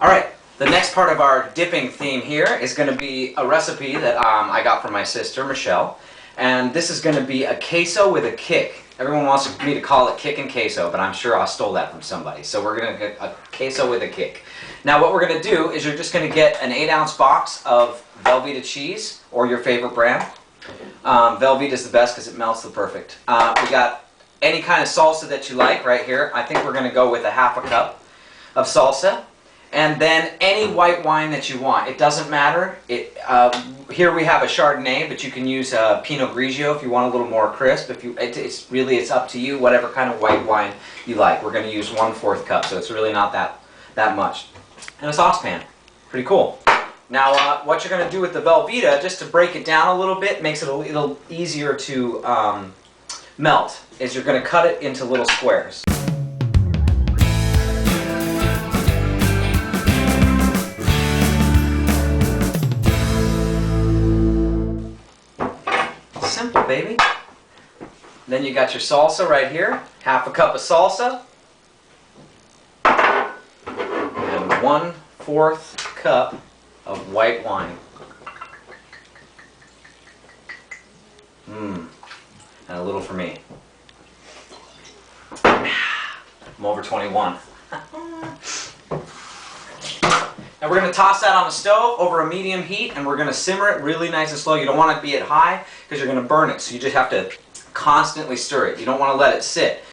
Alright, the next part of our dipping theme here is going to be a recipe that I got from my sister, Michelle. And this is going to be a queso with a kick. Everyone wants me to call it Kickin Queso, but I'm sure I stole that from somebody. So we're going to get a queso with a kick. Now what we're going to do is you're just going to get an 8-ounce box of Velveeta cheese, or your favorite brand. Velveeta is the best because it melts the perfect. We got any kind of salsa that you like right here. I think we're going to go with a half a cup of salsa. And then any white wine that you want. It doesn't matter. Here we have a Chardonnay, but you can use a Pinot Grigio if you want a little more crisp. It's up to you, whatever kind of white wine you like. We're going to use 1/4 cup, so it's really not that much. And a saucepan. Pretty cool. Now, what you're going to do with the Velveeta, just to break it down a little bit, makes it a little easier to melt, is you're going to cut it into little squares. Simple, baby. Then you got your salsa right here. Half a cup of salsa. And 1/4 cup of white wine. And a little for me. I'm over 21. And we're going to toss that on the stove over a medium heat, and we're going to simmer it really nice and slow. You don't want to be at high because you're going to burn it, so you just have to constantly stir it. You don't want to let it sit.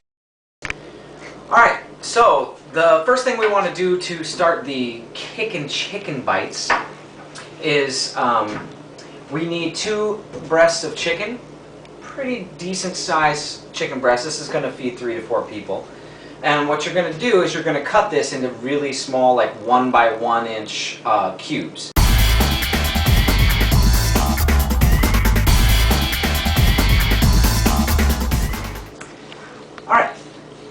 Alright, so the first thing we want to do to start the Kickin chicken bites is we need 2 breasts of chicken. Pretty decent size chicken breast. This is going to feed 3 to 4 people. And what you're going to do is you're going to cut this into really small, like 1 by 1 inch cubes. Alright,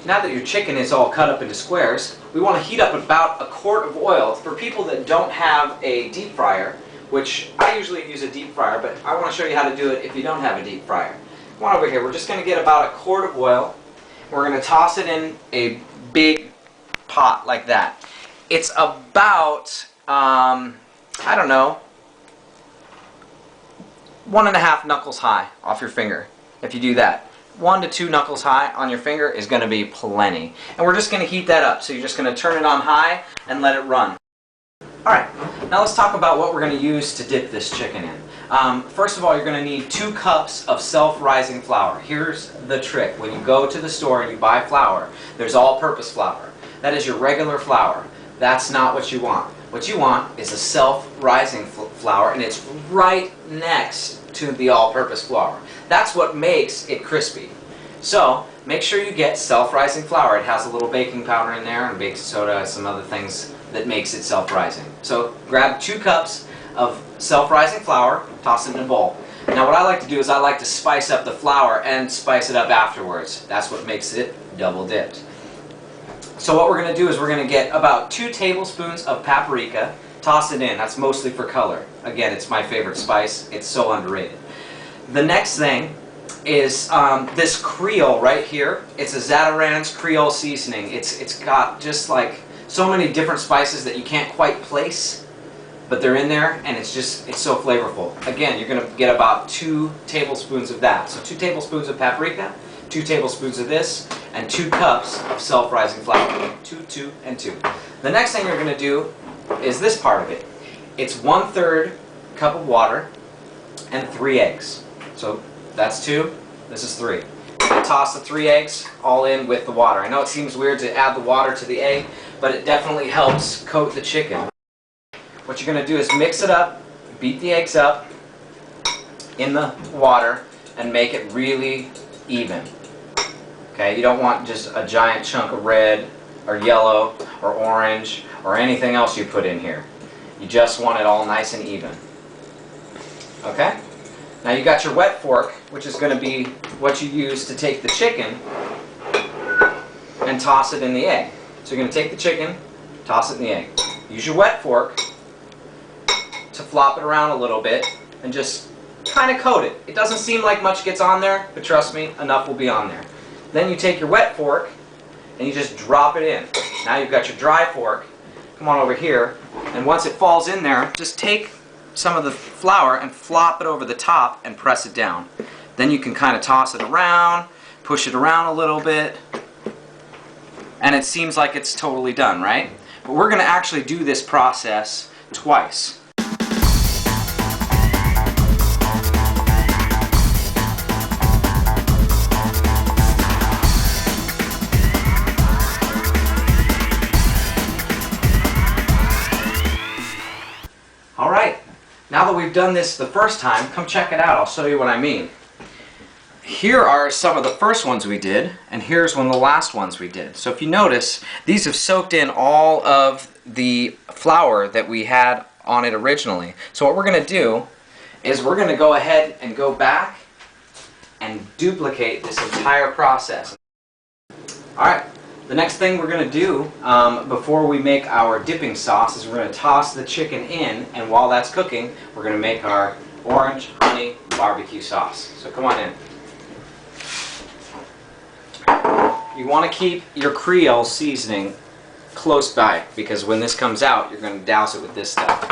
now that your chicken is all cut up into squares, we want to heat up about 1 quart of oil. For people that don't have a deep fryer, which I usually use a deep fryer, but I want to show you how to do it if you don't have a deep fryer. Come on over here. We're just going to get about 1 quart of oil. We're going to toss it in a big pot like that. It's about, I don't know, 1.5 knuckles high off your finger. If you do that, 1 to 2 knuckles high on your finger is going to be plenty. And we're just going to heat that up. So you're just going to turn it on high and let it run. Alright, now let's talk about what we're going to use to dip this chicken in. First of all, you're going to need 2 cups of self-rising flour. Here's the trick. When you go to the store and you buy flour, there's all-purpose flour. That is your regular flour. That's not what you want. What you want is a self-rising flour, and it's right next to the all-purpose flour. That's what makes it crispy. So, make sure you get self-rising flour. It has a little baking powder in there and baking soda and some other things that makes it self-rising. So, grab 2 cups of self-rising flour, toss it in a bowl. Now what I like to do is I like to spice up the flour and spice it up afterwards. That's what makes it double dipped. So what we're going to do is we're going to get about 2 tablespoons of paprika, toss it in. That's mostly for color. Again, it's my favorite spice. It's so underrated. The next thing is this creole right here. It's a Zatarain's creole seasoning. It's got just like so many different spices that you can't quite place, but they're in there, and it's so flavorful. Again, you're going to get about 2 tablespoons of that. So 2 tablespoons of paprika, 2 tablespoons of this, and 2 cups of self-rising flour. 2, 2, and 2. The next thing you're going to do is this part of it. It's 1/3 cup of water and 3 eggs. So that's 2, this is 3. Toss the 3 eggs all in with the water. I know it seems weird to add the water to the egg, but it definitely helps coat the chicken. What you're going to do is mix it up, beat the eggs up in the water, and make it really even. Okay, you don't want just a giant chunk of red or yellow or orange or anything else you put in here. You just want it all nice and even. Okay? Now you got your wet fork, which is going to be what you use to take the chicken and toss it in the egg. So you're going to take the chicken, toss it in the egg. Use your wet fork to flop it around a little bit and just kind of coat it. It doesn't seem like much gets on there, but trust me, enough will be on there. Then you take your wet fork and you just drop it in. Now you've got your dry fork. come on over here, and once it falls in there, just take some of the flour and flop it over the top and press it down. Then you can kind of toss it around, push it around a little bit, and it seems like it's totally done, right? But we're going to actually do this process twice. Alright, now that we've done this the first time, come check it out. I'll show you what I mean. Here are some of the first ones we did, and here's one of the last ones we did. So if you notice, these have soaked in all of the flour that we had on it originally. So what we're going to do is we're going to go ahead and go back and duplicate this entire process. Alright, the next thing we're going to do before we make our dipping sauce is we're going to toss the chicken in, and while that's cooking, we're going to make our orange honey barbecue sauce. So come on in. You want to keep your creole seasoning close by, because when this comes out, you're going to douse it with this stuff.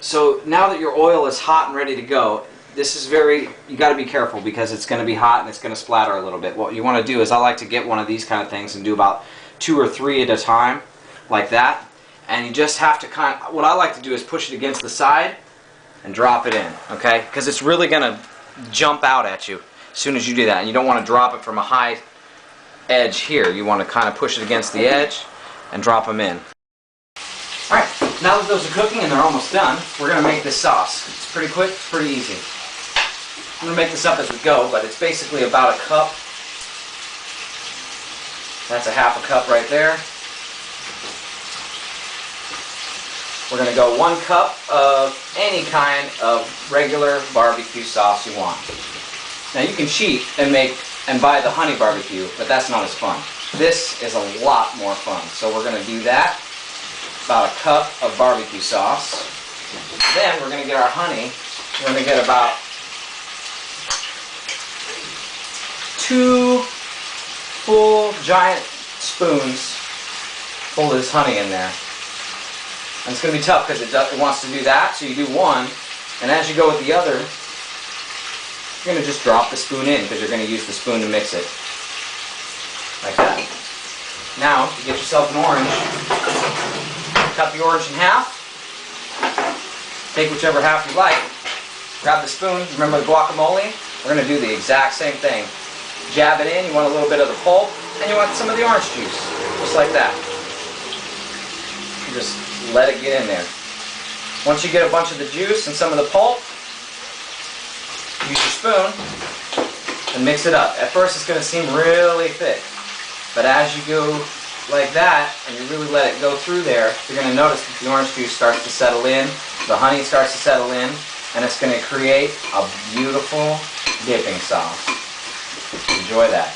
So now that your oil is hot and ready to go, this is you got to be careful because it's going to be hot and it's going to splatter a little bit. What you want to do is, I like to get one of these kind of things and do about 2 or 3 at a time, like that. And you just have to what I like to do is push it against the side and drop it in, okay? Because it's really going to jump out at you as soon as you do that. And you don't want to drop it from a high edge here. You want to kind of push it against the edge and drop them in. Alright, now that those are cooking and they're almost done, we're going to make this sauce. It's pretty quick, it's pretty easy. I'm going to make this up as we go, but it's basically about a cup. That's a half a cup right there. We're going to go 1 cup of any kind of regular barbecue sauce you want. Now you can cheat and buy the honey barbecue, but that's not as fun. This is a lot more fun. So we're going to do that. About a cup of barbecue sauce. Then we're going to get our honey. We're going to get about 2 full giant spoons full of this honey in there. And it's going to be tough because it wants to do that, so you do 1, and as you go with the other, you're going to just drop the spoon in because you're going to use the spoon to mix it. Like that. Now, you get yourself an orange. Cut the orange in half. Take whichever half you like. Grab the spoon. Remember the guacamole? We're going to do the exact same thing. Jab it in. You want a little bit of the pulp, and you want some of the orange juice. Just like that. You just let it get in there. Once you get a bunch of the juice and some of the pulp, use your spoon and mix it up. At first it's going to seem really thick, but as you go like that and you really let it go through there, you're going to notice that the orange juice starts to settle in, the honey starts to settle in, and it's going to create a beautiful dipping sauce. Enjoy that.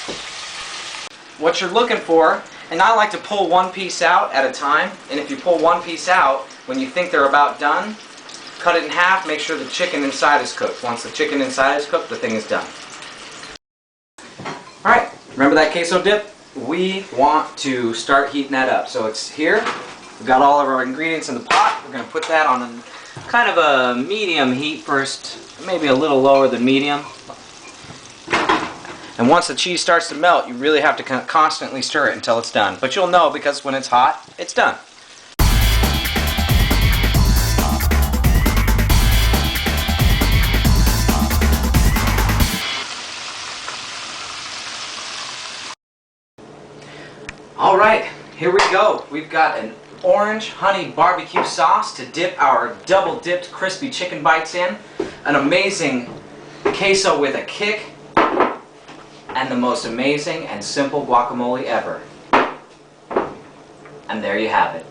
What you're looking for, and I like to pull 1 piece out at a time, and if you pull 1 piece out when you think they're about done, cut it in half, make sure the chicken inside is cooked. Once the chicken inside is cooked, the thing is done. Alright, remember that queso dip? We want to start heating that up. So it's here. We've got all of our ingredients in the pot. We're going to put that on kind of a medium heat first, maybe a little lower than medium. And once the cheese starts to melt, you really have to constantly stir it until it's done. But you'll know because when it's hot, it's done. Alright, here we go. We've got an orange honey barbecue sauce to dip our double dipped crispy chicken bites in. An amazing queso with a kick. And the most amazing and simple guacamole ever. And there you have it.